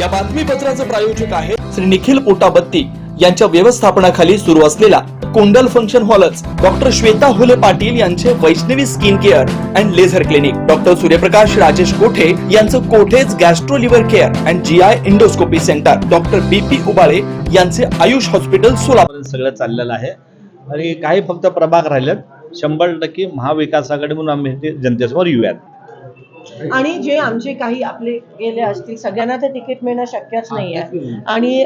या बातमीपत्राचे प्रायोजक आहे श्री निखिल पोटाबत्ती यांच्या व्यवस्थापनाखाली सुरू असलेला कोंडल फंक्शन हॉलच, डॉक्टर श्वेता हुले पाटील यांचे Vaishnavi skin care and laser clinic, doctor Suryaprakash Rajesh Kothe यांचं कोठेज gastro liver care and GI endoscopy centre, doctor BP Ubale यांचे आयुष हॉस्पिटल सोलापूर. सगळं चाललेलं आहे आणि काही फक्त प्रभाग राहिलेत. 100% महाविकास आघाडी म्हणून आम्ही ते जनतेसमोर येऊयात. आणि जे आमचे काही आपले गेले असतील सगळ्यांना ते तिकीट मिळणं शक्यच नाही आहे. आणि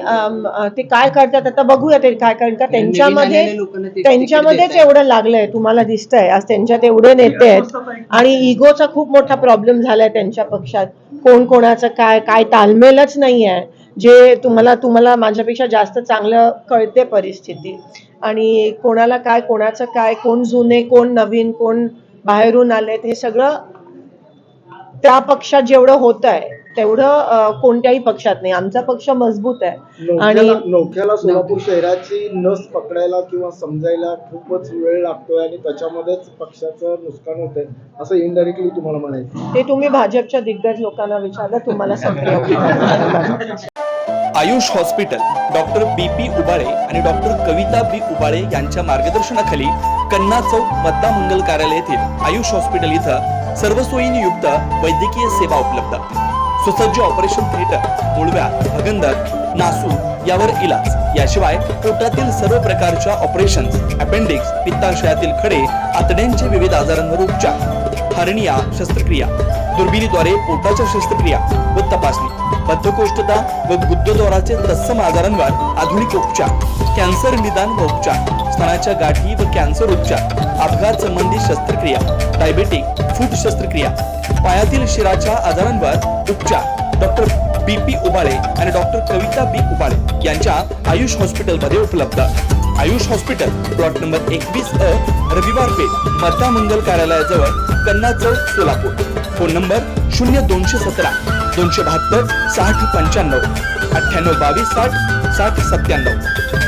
ते काय करतात आता बघूया ते काय, कारण का त्यांच्यामध्येच एवढं लागलंय, तुम्हाला दिसतंय आज त्यांच्यात एवढे नेते आहेत आणि इगोचा खूप मोठा प्रॉब्लेम झालाय त्यांच्या पक्षात. कोण कोणाचं काय काय तालमेलच नाही आहे. जे तुम्हाला माझ्यापेक्षा जास्त चांगलं कळते परिस्थिती, आणि कोणाला काय, कोणाचं काय, कोण जुने, कोण नवीन, कोण बाहेरून आलेत, हे सगळं त्या पक्षात जेवढं होत आहे तेवढं कोणत्याही पक्षात नाही. आमचा पक्ष मजबूत आहे. आणि नौख्याला सोलापूर शहराची नस पकडायला किंवा समजायला खूपच वेळ लागतोय आणि त्याच्यामध्येच पक्षाचं नुकसान होतंय असं इनडायरेक्टली तुम्हाला म्हणायचं. ते तुम्ही भाजपच्या दिग्गज लोकांना विचारलं, तुम्हाला समजेल. Ayush hospital, doctor BP Ubale आणि डॉक्टर कविता बी उबाळे यांच्या मार्गदर्शनाखाली कन्ना चौक मतदार मंगल कार्यालय येथील आयुष हॉस्पिटल इथं सर्व सोयींनी युक्त वैद्यकीय सेवा उपलब्ध. सुसज्ज ऑपरेशन थिएटर, मुळव्या, भगंदर, नासू यावर इलाज. याशिवाय पोटातील सर्व प्रकारच्या ऑपरेशन्स, अपेंडिक्स, पित्ताशयातील खडे, आतड्यांचे विविध आजारांवर उपचार, हर्निया शस्त्रक्रिया, दुर्बिणीद्वारे पोटाच्या शस्त्रक्रिया व तपासणी, बद्धकोष्ठता व गुदद्वाराचे तत्सम आजारांवर आधुनिक उपचार, कॅन्सर निदान व उपचार, स्तनाच्या गाठी व कॅन्सर उपचार, अपघात संबंधित शस्त्रक्रिया, डायबेटिक, फूट शस्त्रक्रिया, पायातील शिराच्या आजारांवर उपचार डॉक्टर बीपी उबाळे आणि डॉक्टर कविता बी उबाळे यांच्या आयुष हॉस्पिटल मध्ये उपलब्ध. Ayush hospital, plot number 21A, रविवार पेठ, मतदार मंगल कार्यालयाजवळ, कन्ना चौक, सोलापूर. Phone number 0217 272 60 95 98 22 60 60 97.